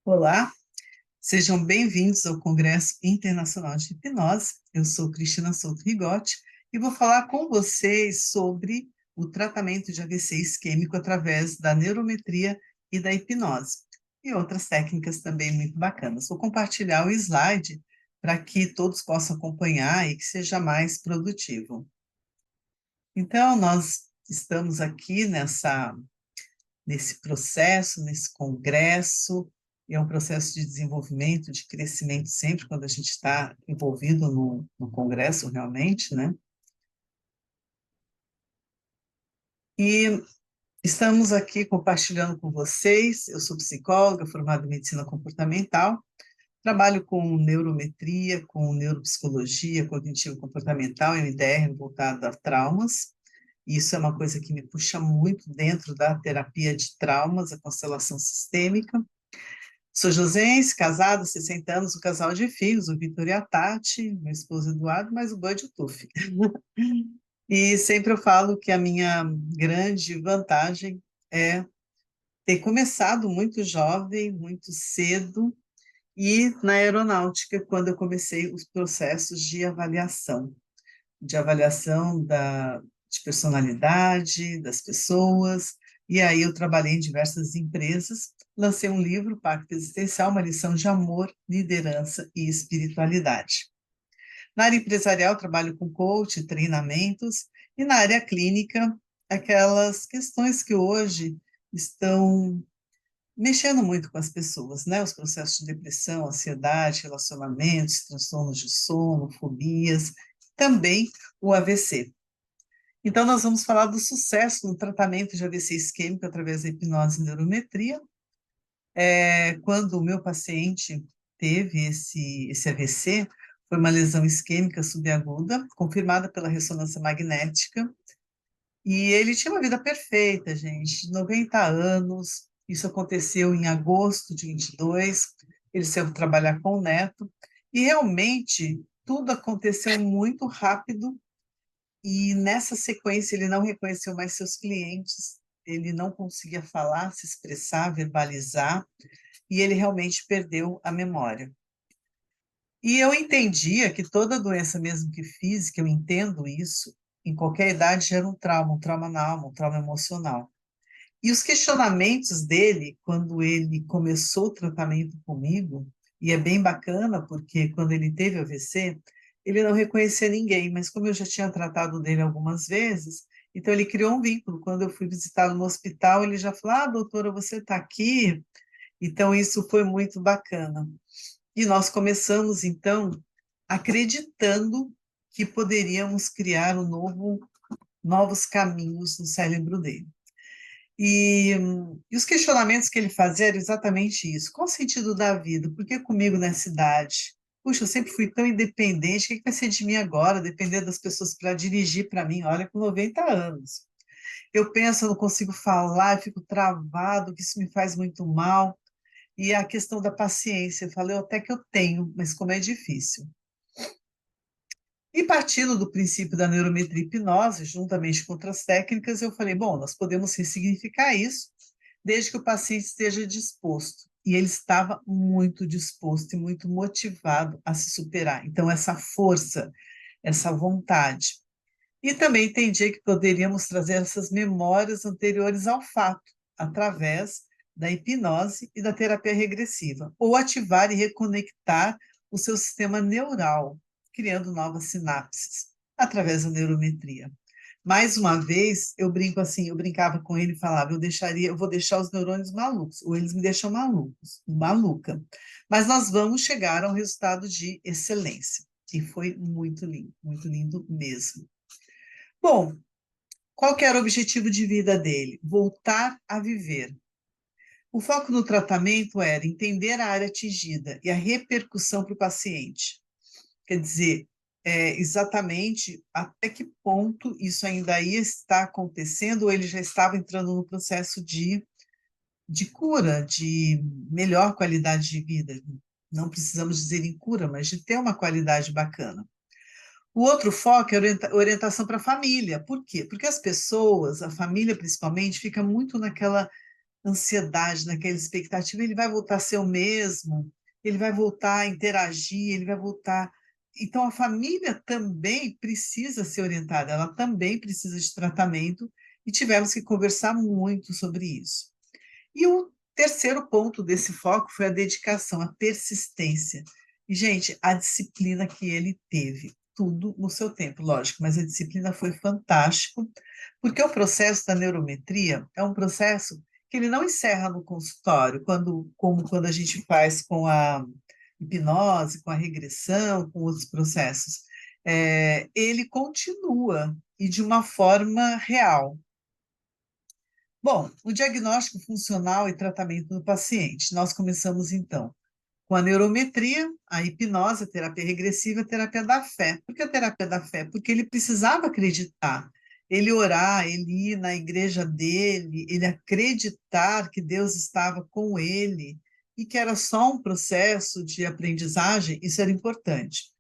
Olá, sejam bem-vindos ao Congresso Internacional de Hipnose. Eu sou Cristina Souto Rigotti e vou falar com vocês sobre o tratamento de AVC isquêmico através da neurometria e da hipnose, e outras técnicas também muito bacanas. Vou compartilhar o slide para que todos possam acompanhar e que seja mais produtivo. Então, nós estamos aqui nesse processo, nesse congresso, e é um processo de desenvolvimento, de crescimento sempre, quando a gente está envolvido no congresso, realmente, né? E estamos aqui compartilhando com vocês. Eu sou psicóloga, formada em medicina comportamental, trabalho com neurometria, com neuropsicologia, cognitivo-comportamental, MDR, voltado a traumas. Isso é uma coisa que me puxa muito dentro da terapia de traumas, a constelação sistêmica. Sou josense, casada, 60 anos, um casal de filhos, o Vitor e a Tati, meu esposo Eduardo, mais o Bud e o Tufi. E sempre eu falo que a minha grande vantagem é ter começado muito jovem, muito cedo, e na aeronáutica, quando eu comecei os processos de avaliação de personalidade das pessoas, e aí eu trabalhei em diversas empresas, lancei um livro, Pacto Existencial, uma lição de amor, liderança e espiritualidade. Na área empresarial, trabalho com coach, treinamentos, e na área clínica, aquelas questões que hoje estão mexendo muito com as pessoas, né? Os processos de depressão, ansiedade, relacionamentos, transtornos de sono, fobias, também o AVC. Então, nós vamos falar do sucesso no tratamento de AVC isquêmico através da hipnose e neurometria. Quando o meu paciente teve esse AVC, foi uma lesão isquêmica subaguda, confirmada pela ressonância magnética, e ele tinha uma vida perfeita, gente, 90 anos, isso aconteceu em agosto de 22, ele saiu trabalhar com o neto, e realmente tudo aconteceu muito rápido. E nessa sequência ele não reconheceu mais seus clientes, ele não conseguia falar, se expressar, verbalizar, e ele realmente perdeu a memória. E eu entendia que toda doença, mesmo que física, eu entendo isso, em qualquer idade gera um trauma na alma, um trauma emocional. E os questionamentos dele, quando ele começou o tratamento comigo, e é bem bacana, porque quando ele teve AVC, ele não reconhecia ninguém, mas como eu já tinha tratado dele algumas vezes, então ele criou um vínculo. Quando eu fui visitá-lo no hospital, ele já falou: Ah, doutora, você está aqui? Então isso foi muito bacana. E nós começamos, então, acreditando que poderíamos criar novos caminhos no cérebro dele. E os questionamentos que ele fazia eram exatamente isso. Qual o sentido da vida? Por que comigo nessa idade? Puxa, eu sempre fui tão independente, o que vai ser de mim agora, depender das pessoas para dirigir para mim? Olha, com 90 anos. Eu penso, eu não consigo falar, eu fico travado, que isso me faz muito mal. E a questão da paciência, eu falei, até que eu tenho, mas como é difícil. E partindo do princípio da neurometria e hipnose, juntamente com outras técnicas, eu falei, bom, nós podemos ressignificar isso, desde que o paciente esteja disposto. E ele estava muito disposto e muito motivado a se superar. Então, essa força, essa vontade. E também entendi que poderíamos trazer essas memórias anteriores ao fato, através da hipnose e da terapia regressiva, ou ativar e reconectar o seu sistema neural, criando novas sinapses, através da neurometria. Mais uma vez, eu brinco assim, eu brincava com ele e falava, eu vou deixar os neurônios malucos, ou eles me deixam maluca. Mas nós vamos chegar a um resultado de excelência. E foi muito lindo mesmo. Bom, qual que era o objetivo de vida dele? Voltar a viver. O foco no tratamento era entender a área atingida e a repercussão para o paciente. Quer dizer, exatamente até que ponto isso ainda ia estar acontecendo ou ele já estava entrando no processo de cura, de melhor qualidade de vida. Não precisamos dizer em cura, mas de ter uma qualidade bacana. O outro foco é orientação para a família. Por quê? Porque as pessoas, a família principalmente, fica muito naquela ansiedade, naquela expectativa, ele vai voltar a ser o mesmo, ele vai voltar a interagir, ele vai voltar. Então, a família também precisa ser orientada, ela também precisa de tratamento, e tivemos que conversar muito sobre isso. E o terceiro ponto desse foco foi a dedicação, a persistência. E, gente, a disciplina que ele teve, tudo no seu tempo, lógico, mas a disciplina foi fantástico, porque o processo da neurometria é um processo que ele não encerra no consultório, como quando a gente faz com a hipnose, com a regressão, com outros processos. Ele continua e de uma forma real. Bom, o diagnóstico funcional e tratamento do paciente. Nós começamos, então, com a neurometria, a hipnose, a terapia regressiva, a terapia da fé. Por que a terapia da fé? Porque ele precisava acreditar, ele orar, ele ir na igreja dele, ele acreditar que Deus estava com ele e que era só um processo de aprendizagem, isso era importante.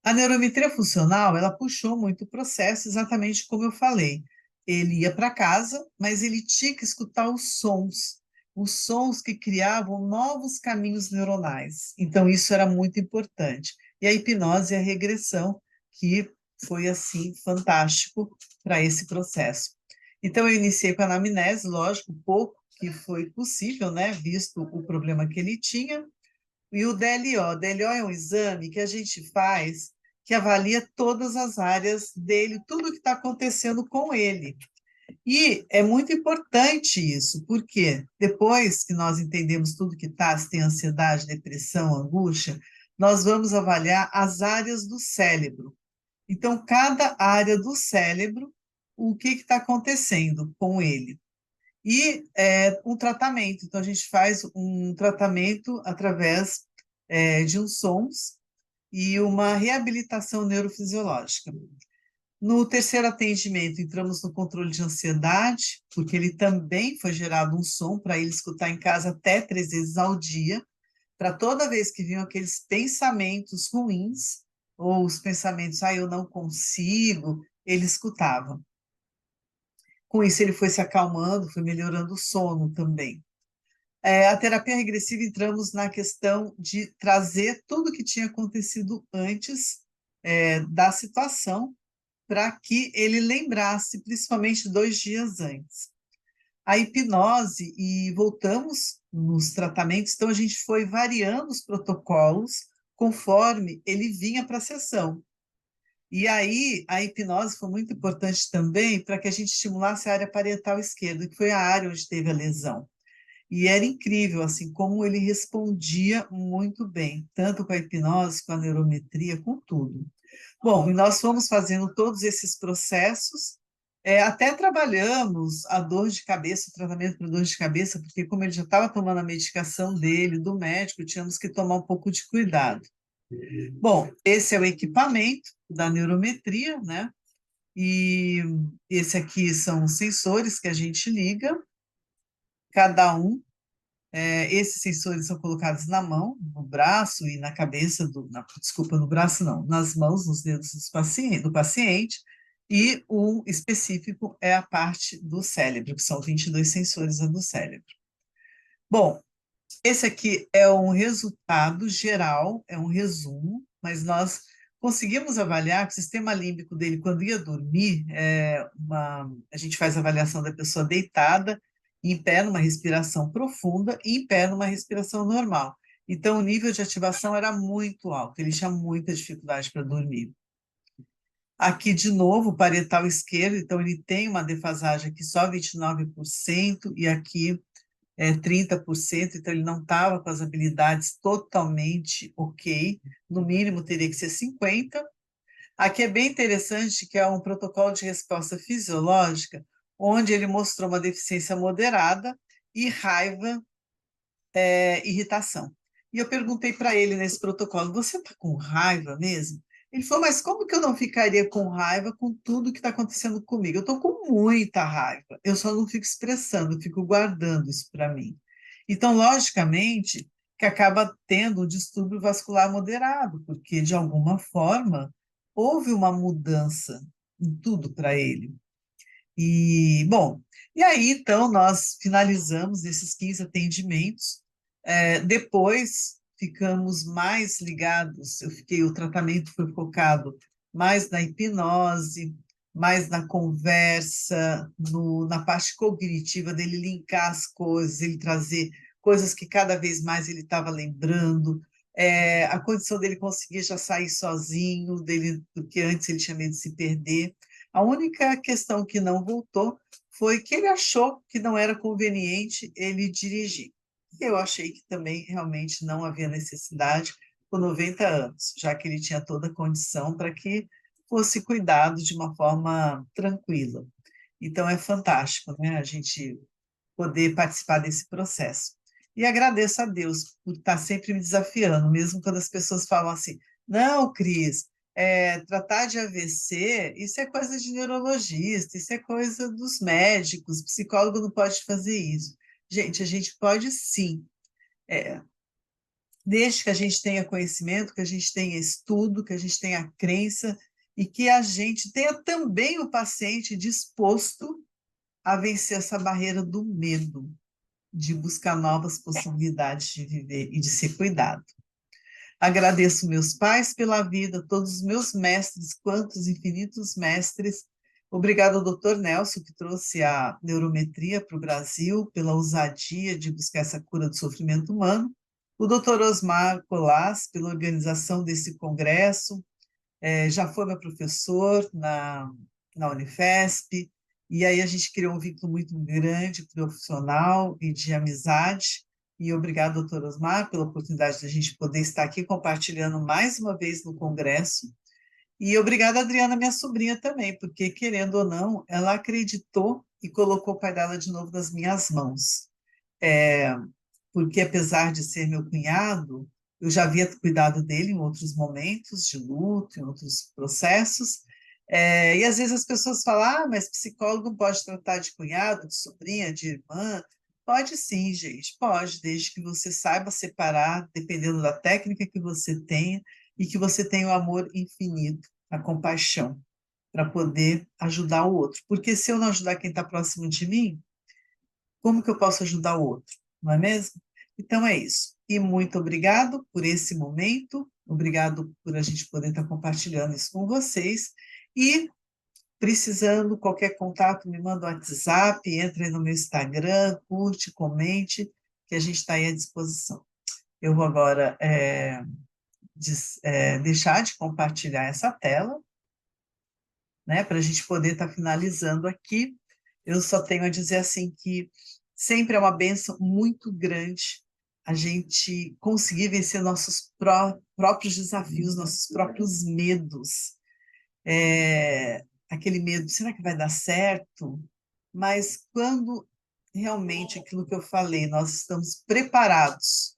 A neurometria funcional, ela puxou muito o processo, exatamente como eu falei. Ele ia para casa, mas ele tinha que escutar os sons que criavam novos caminhos neuronais. Então, isso era muito importante. E a hipnose e a regressão, que foi, assim, fantástico para esse processo. Então, eu iniciei com a anamnese, lógico, pouco que foi possível, né, visto o problema que ele tinha, e o DLO. O DLO é um exame que a gente faz que avalia todas as áreas dele, tudo o que está acontecendo com ele. E é muito importante isso, porque depois que nós entendemos tudo que está, se tem ansiedade, depressão, angústia, nós vamos avaliar as áreas do cérebro. Então, cada área do cérebro, o que está acontecendo com ele. E um tratamento. Então, a gente faz um tratamento através de uns sons e uma reabilitação neurofisiológica. No terceiro atendimento, entramos no controle de ansiedade, porque ele também foi gerado um som para ele escutar em casa até 3 vezes ao dia, para toda vez que vinham aqueles pensamentos ruins, ou os pensamentos, eu não consigo, ele escutava. Com isso, ele foi se acalmando, foi melhorando o sono também. A terapia regressiva, entramos na questão de trazer tudo que tinha acontecido antes da situação, para que ele lembrasse, principalmente 2 dias antes. A hipnose, e voltamos nos tratamentos, então a gente foi variando os protocolos conforme ele vinha para a sessão. E aí, a hipnose foi muito importante também para que a gente estimulasse a área parietal esquerda, que foi a área onde teve a lesão. E era incrível, assim, como ele respondia muito bem, tanto com a hipnose, com a neurometria, com tudo. Bom, e nós fomos fazendo todos esses processos, até trabalhamos a dor de cabeça, o tratamento para dor de cabeça, porque como ele já estava tomando a medicação dele, do médico, tínhamos que tomar um pouco de cuidado. Bom, esse é o equipamento da neurometria, né? E esse aqui são os sensores que a gente liga, cada um. Esses sensores são colocados na mão, no braço e na cabeça desculpa, no braço não, nas mãos, nos dedos do paciente, e o específico é a parte do cérebro, que são 22 sensores do cérebro. Bom, esse aqui é um resultado geral, é um resumo, mas nós conseguimos avaliar que o sistema límbico dele, quando ia dormir, a gente faz a avaliação da pessoa deitada, em pé numa respiração profunda e em pé numa respiração normal. Então, o nível de ativação era muito alto, ele tinha muita dificuldade para dormir. Aqui, de novo, o parietal esquerdo, então ele tem uma defasagem aqui só 29%, e aqui 30%, então ele não estava com as habilidades totalmente ok, no mínimo teria que ser 50%. Aqui é bem interessante que é um protocolo de resposta fisiológica, onde ele mostrou uma deficiência moderada e raiva, irritação. E eu perguntei para ele nesse protocolo, você está com raiva mesmo? Ele falou, mas como que eu não ficaria com raiva com tudo que está acontecendo comigo? Eu estou com muita raiva, eu só não fico expressando, eu fico guardando isso para mim. Então, logicamente, que acaba tendo um distúrbio vascular moderado, porque, de alguma forma, houve uma mudança em tudo para ele. Bom, e aí, então, nós finalizamos esses 15 atendimentos. Depois, ficamos mais ligados, o tratamento foi focado mais na hipnose, mais na conversa, na parte cognitiva dele linkar as coisas, ele trazer coisas que cada vez mais ele estava lembrando, a condição dele conseguir já sair sozinho, porque antes ele tinha medo de se perder. A única questão que não voltou foi que ele achou que não era conveniente ele dirigir. Eu achei que também realmente não havia necessidade com 90 anos, já que ele tinha toda a condição para que fosse cuidado de uma forma tranquila. Então é fantástico, né, a gente poder participar desse processo. E agradeço a Deus por estar sempre me desafiando, mesmo quando as pessoas falam assim: não, Cris, tratar de AVC, isso é coisa de neurologista, isso é coisa dos médicos, psicólogo não pode fazer isso. Gente, a gente pode sim, desde que a gente tenha conhecimento, que a gente tenha estudo, que a gente tenha crença e que a gente tenha também o paciente disposto a vencer essa barreira do medo, de buscar novas possibilidades de viver e de ser cuidado. Agradeço meus pais pela vida, todos os meus mestres, quantos infinitos mestres. Obrigado ao Dr. Nelson, que trouxe a neurometria para o Brasil, pela ousadia de buscar essa cura do sofrimento humano. O Dr. Osmar Colás, pela organização desse congresso, já foi meu professor na Unifesp, e aí a gente criou um vínculo muito grande, profissional e de amizade. E obrigado, doutor Osmar, pela oportunidade de a gente poder estar aqui compartilhando mais uma vez no Congresso. E obrigada, Adriana, minha sobrinha também, porque, querendo ou não, ela acreditou e colocou o pai dela de novo nas minhas mãos. É, porque apesar de ser meu cunhado, eu já havia cuidado dele em outros momentos de luto, em outros processos, e às vezes as pessoas falam, mas psicólogo não pode tratar de cunhado, de sobrinha, de irmã. Pode sim, gente, pode, desde que você saiba separar, dependendo da técnica que você tenha, e que você tenha o amor infinito, a compaixão, para poder ajudar o outro. Porque se eu não ajudar quem está próximo de mim, como que eu posso ajudar o outro? Não é mesmo? Então é isso. E muito obrigado por esse momento, obrigado por a gente poder estar compartilhando isso com vocês. E precisando, qualquer contato, me manda um WhatsApp, entre no meu Instagram, curte, comente, que a gente está aí à disposição. Eu vou agora deixar de compartilhar essa tela, né, para a gente poder estar finalizando aqui. Eu só tenho a dizer assim que sempre é uma bênção muito grande a gente conseguir vencer nossos próprios desafios, nossos próprios medos. Aquele medo, será que vai dar certo? Mas quando realmente aquilo que eu falei, nós estamos preparados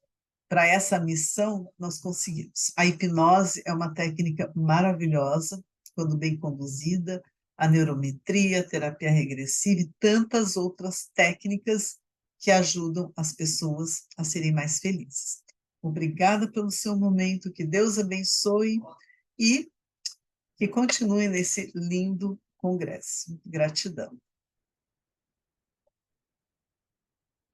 para essa missão, nós conseguimos. A hipnose é uma técnica maravilhosa, quando bem conduzida, a neurometria, a terapia regressiva e tantas outras técnicas que ajudam as pessoas a serem mais felizes. Obrigada pelo seu momento, que Deus abençoe e que continue nesse lindo congresso. Gratidão.